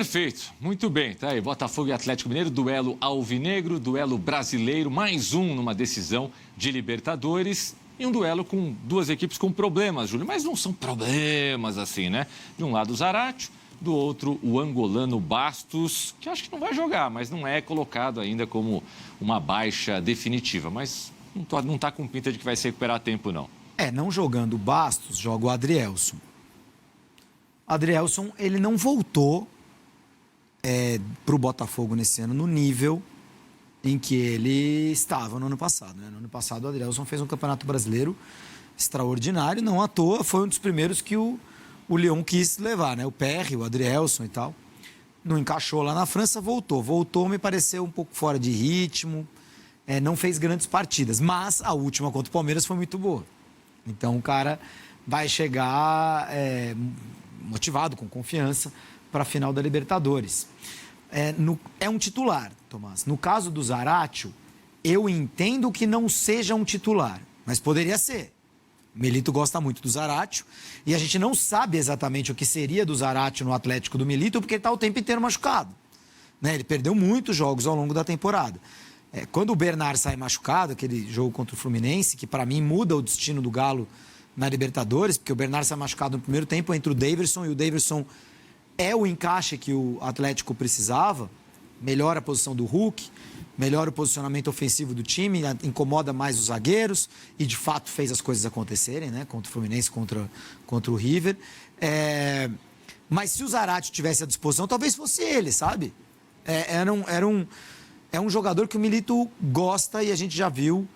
Perfeito, muito bem. Tá aí, Botafogo e Atlético Mineiro, duelo alvinegro, duelo brasileiro, mais um numa decisão de Libertadores e um duelo com duas equipes com problemas, Júlio. Mas não são problemas assim, né? De um lado o Zaratio, do outro o angolano Bastos, que acho que não vai jogar, mas não é colocado ainda como uma baixa definitiva. Mas não está com pinta de que vai se recuperar a tempo, não. Não jogando o Bastos, joga o Adrielson. Adrielson, ele não voltou para o Botafogo nesse ano no nível em que ele estava no ano passado, né? No ano passado, o Adrielson fez um campeonato brasileiro extraordinário, não à toa, foi um dos primeiros que o Lyon quis levar, né? O Perry, o Adrielson e tal. Não encaixou lá na França, voltou. Voltou, me pareceu um pouco fora de ritmo, não fez grandes partidas, mas a última contra o Palmeiras foi muito boa. Então, o cara vai chegar motivado, com confiança, para a final da Libertadores. É um titular, Tomás. No caso do Zaratio, eu entendo que não seja um titular, mas poderia ser. O Milito gosta muito do Zaratio e a gente não sabe exatamente o que seria do Zaratio no Atlético do Milito, porque ele está o tempo inteiro machucado, né? Ele perdeu muitos jogos ao longo da temporada. Quando o Bernard sai machucado, aquele jogo contra o Fluminense, que para mim muda o destino do Galo na Libertadores, porque o Bernard sai machucado no primeiro tempo, entra o Daverson, e o Daverson é o encaixe que o Atlético precisava, melhora a posição do Hulk, melhora o posicionamento ofensivo do time, incomoda mais os zagueiros e, de fato, fez as coisas acontecerem, né? Contra o Fluminense, contra o River. Mas se o Zaratio tivesse à disposição, talvez fosse ele, sabe? É um jogador que o Milito gosta e a gente já viu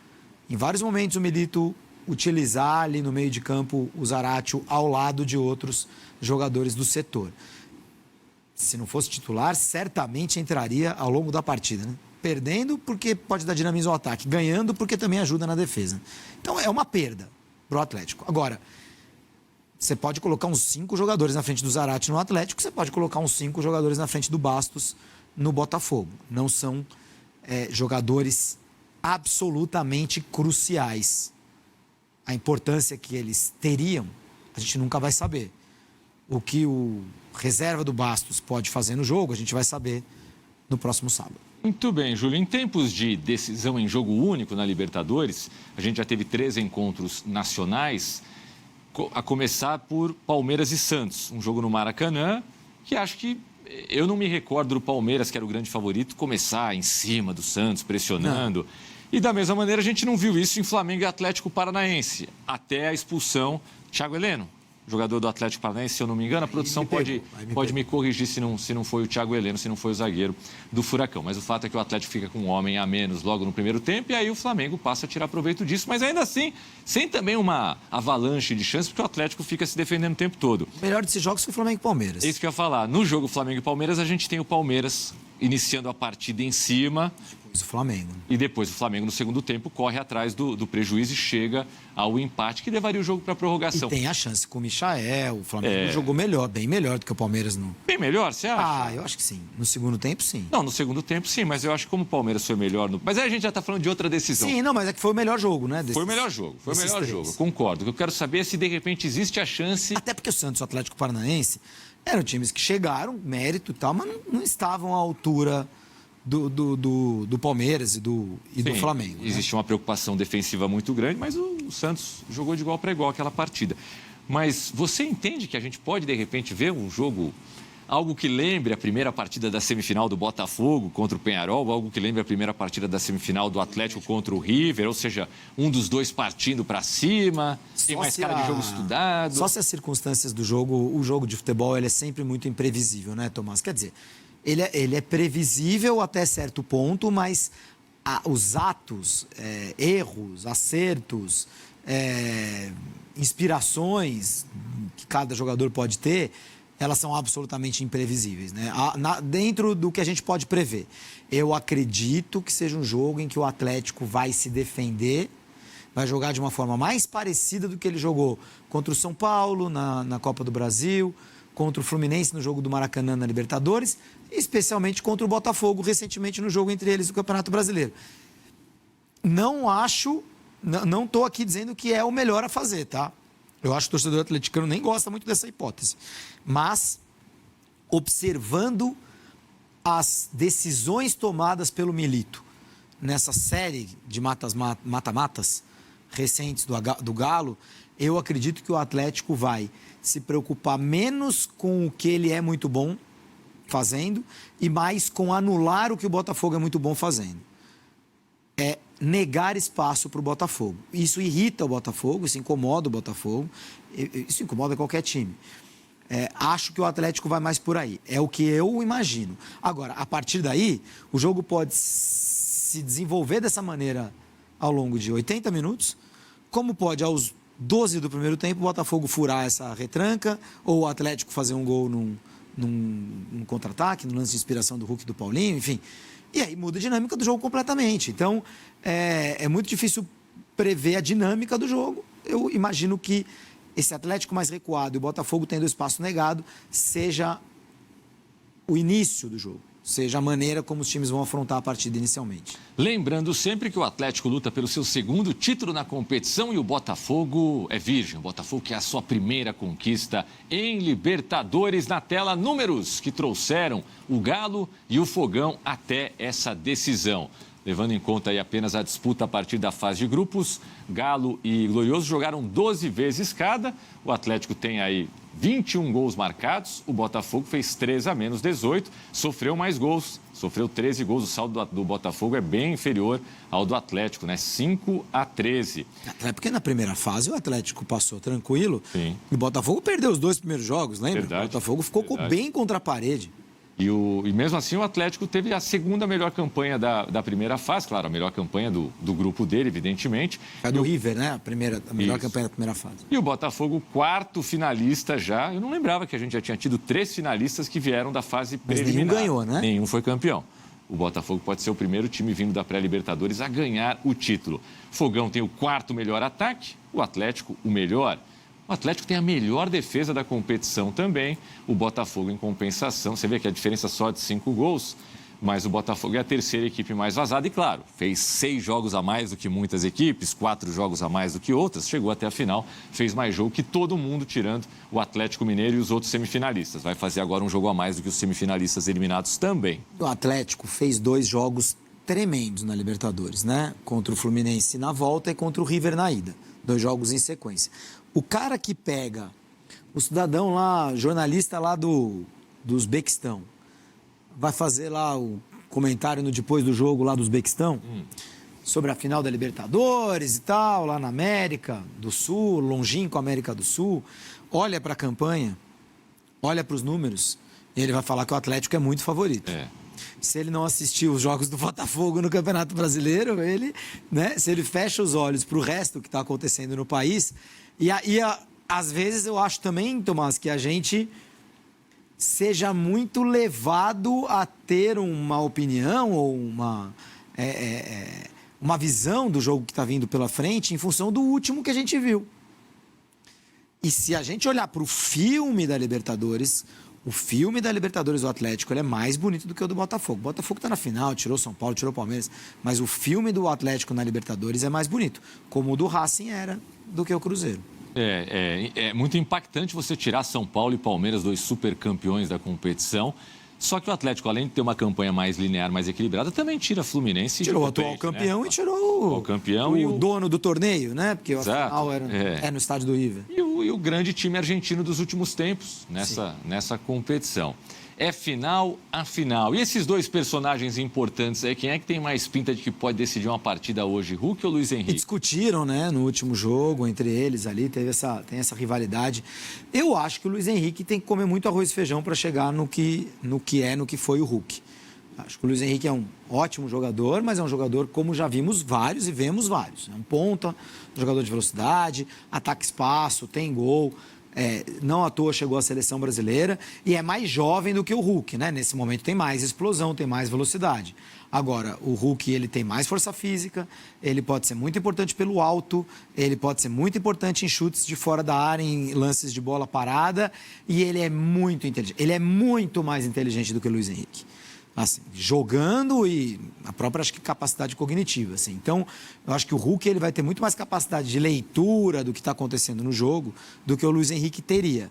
em vários momentos o Milito utilizar ali no meio de campo o Zaratio ao lado de outros jogadores do setor. Se não fosse titular, certamente entraria ao longo da partida, né? Perdendo porque pode dar dinamismo ao ataque, ganhando porque também ajuda na defesa. Então é uma perda para o Atlético. Agora, você pode colocar uns 5 jogadores na frente do Zaratio no Atlético, você pode colocar uns 5 jogadores na frente do Bastos no Botafogo. Não são jogadores absolutamente cruciais. A importância que eles teriam, a gente nunca vai saber. O que o reserva do Bastos pode fazer no jogo, a gente vai saber no próximo sábado. Muito bem, Júlio. Em tempos de decisão em jogo único na Libertadores, a gente já teve 3 encontros nacionais, a começar por Palmeiras e Santos. Um jogo no Maracanã, que acho que eu não me recordo do Palmeiras, que era o grande favorito, começar em cima do Santos, pressionando. Não. E da mesma maneira a gente não viu isso em Flamengo e Atlético Paranaense, até a expulsão de Thiago Heleno, jogador do Atlético Paranaense, se eu não me engano. A produção pode me corrigir se não foi o Thiago Heleno, se não foi o zagueiro do Furacão. Mas o fato é que o Atlético fica com um homem a menos logo no primeiro tempo e aí o Flamengo passa a tirar proveito disso. Mas ainda assim, sem também uma avalanche de chances, porque o Atlético fica se defendendo o tempo todo. O melhor desses jogos foi o Flamengo e Palmeiras. É isso que eu ia falar. No jogo Flamengo e Palmeiras, a gente tem o Palmeiras iniciando a partida em cima. Depois o Flamengo. E depois o Flamengo, no segundo tempo, corre atrás do prejuízo e chega ao empate, que levaria o jogo para a prorrogação. E tem a chance com o Michael. O Flamengo jogou melhor, bem melhor do que o Palmeiras. Bem melhor, você acha? Eu acho que sim. No segundo tempo, sim. Não, no segundo tempo, sim. Mas eu acho que como o Palmeiras foi melhor... Mas aí a gente já está falando de outra decisão. Sim, não, mas é que foi o melhor jogo, né? Foi o melhor jogo. Foi o melhor jogo. Eu concordo. O que eu quero saber é se, de repente, existe a chance... Até porque o Santos e o Atlético Paranaense eram times que chegaram, mérito e tal, mas não estavam à altura do Palmeiras e do Flamengo. Né? Existe uma preocupação defensiva muito grande, mas o Santos jogou de igual para igual aquela partida. Mas você entende que a gente pode, de repente, ver um jogo, algo que lembre a primeira partida da semifinal do Botafogo contra o Peñarol, algo que lembre a primeira partida da semifinal do Atlético contra o River, ou seja, um dos dois partindo para cima, tem mais cara de jogo estudado? Só se as circunstâncias do jogo, o jogo de futebol, ele é sempre muito imprevisível, né, Tomás? Quer dizer, ele é previsível até certo ponto, mas os atos, erros, acertos, inspirações que cada jogador pode ter, elas são absolutamente imprevisíveis, né? Dentro do que a gente pode prever. Eu acredito que seja um jogo em que o Atlético vai se defender, vai jogar de uma forma mais parecida do que ele jogou contra o São Paulo na Copa do Brasil, contra o Fluminense no jogo do Maracanã na Libertadores, e especialmente contra o Botafogo recentemente no jogo entre eles do Campeonato Brasileiro. Não estou aqui dizendo que é o melhor a fazer, tá? Eu acho que o torcedor atleticano nem gosta muito dessa hipótese. Mas observando as decisões tomadas pelo Milito nessa série de mata-matas recentes do Galo, eu acredito que o Atlético vai se preocupar menos com o que ele é muito bom fazendo e mais com anular o que o Botafogo é muito bom fazendo. É negar espaço para o Botafogo. Isso irrita o Botafogo, isso incomoda o Botafogo, isso incomoda qualquer time. Acho que o Atlético vai mais por aí. É o que eu imagino. Agora, a partir daí, o jogo pode se desenvolver dessa maneira ao longo de 80 minutos, como pode, aos 12 do primeiro tempo, o Botafogo furar essa retranca, ou o Atlético fazer um gol num contra-ataque, no lance de inspiração do Hulk e do Paulinho, enfim. E aí muda a dinâmica do jogo completamente. Então, é muito difícil prever a dinâmica do jogo. Eu imagino que esse Atlético mais recuado e o Botafogo tendo espaço negado seja o início do jogo, seja a maneira como os times vão afrontar a partida inicialmente. Lembrando sempre que o Atlético luta pelo seu segundo título na competição e o Botafogo é virgem. O Botafogo que é a sua primeira conquista em Libertadores. Na tela, números que trouxeram o Galo e o Fogão até essa decisão. Levando em conta aí apenas a disputa a partir da fase de grupos, Galo e Glorioso jogaram 12 vezes cada. O Atlético tem aí 21 gols marcados, o Botafogo fez 3 a menos 18, sofreu mais gols, sofreu 13 gols. O saldo do Botafogo é bem inferior ao do Atlético, né? 5 a 13. Até porque na primeira fase o Atlético passou tranquilo. Sim. E o Botafogo perdeu os 2 primeiros jogos, lembra? Verdade, o Botafogo ficou bem contra a parede. E mesmo assim o Atlético teve a segunda melhor campanha da primeira fase, claro, a melhor campanha do grupo dele, evidentemente. É do River, né? A melhor campanha da primeira fase. E o Botafogo, quarto finalista já. Eu não lembrava que a gente já tinha tido 3 finalistas que vieram da fase preliminar. Mas nenhum ganhou, né? Nenhum foi campeão. O Botafogo pode ser o primeiro time vindo da pré-Libertadores a ganhar o título. Fogão tem o 4º melhor ataque, o Atlético o melhor. O Atlético tem a melhor defesa da competição também. O Botafogo, em compensação, você vê que a diferença só de 5 gols, mas o Botafogo é a terceira equipe mais vazada e, claro, fez 6 jogos a mais do que muitas equipes, 4 jogos a mais do que outras, chegou até a final, fez mais jogo que todo mundo, tirando o Atlético Mineiro e os outros semifinalistas. Vai fazer agora um jogo a mais do que os semifinalistas eliminados também. O Atlético fez 2 jogos tremendos na Libertadores, né? Contra o Fluminense na volta e contra o River na ida. 2 jogos em sequência. O cara que pega o cidadão lá, jornalista lá do Uzbequistão, vai fazer lá o comentário no depois do jogo lá do Uzbequistão sobre a final da Libertadores e tal, lá na América do Sul, longínquo América do Sul, olha para a campanha, olha para os números, e ele vai falar que o Atlético é muito favorito. Se ele não assistiu os jogos do Botafogo no Campeonato Brasileiro, se ele fecha os olhos para o resto que está acontecendo no país, e às vezes eu acho também, Tomás, que a gente seja muito levado a ter uma opinião ou uma visão do jogo que está vindo pela frente em função do último que a gente viu. E se a gente olhar para o filme da Libertadores, o filme da Libertadores do Atlético ele é mais bonito do que o do Botafogo. O Botafogo está na final, tirou São Paulo, tirou Palmeiras, mas o filme do Atlético na Libertadores é mais bonito, como o do Racing era do que o Cruzeiro. É muito impactante você tirar São Paulo e Palmeiras, 2 super campeões da competição. Só que o Atlético, além de ter uma campanha mais linear, mais equilibrada, também tira Fluminense. Tirou o atual campeão, né? E tirou o dono do torneio, né? Porque o final era no estádio do River. E o grande time argentino dos últimos tempos nessa competição. É final a final. E esses 2 personagens importantes aí, quem é que tem mais pinta de que pode decidir uma partida hoje, Hulk ou Luiz Henrique? E discutiram, né, no último jogo, entre eles ali, tem essa rivalidade. Eu acho que o Luiz Henrique tem que comer muito arroz e feijão para chegar no que foi o Hulk. Acho que o Luiz Henrique é um ótimo jogador, mas é um jogador como já vimos vários e vemos vários. É um ponta, um jogador de velocidade, ataca espaço, tem gol. Não à toa chegou à seleção brasileira e é mais jovem do que o Hulk, né? Nesse momento tem mais explosão, tem mais velocidade. Agora, o Hulk ele tem mais força física, ele pode ser muito importante pelo alto, ele pode ser muito importante em chutes de fora da área, em lances de bola parada, e ele é muito inteligente. Ele é muito mais inteligente do que o Luiz Henrique. Assim, jogando e a própria, acho que, capacidade cognitiva. Assim. Então, eu acho que o Hulk ele vai ter muito mais capacidade de leitura do que está acontecendo no jogo do que o Luiz Henrique teria.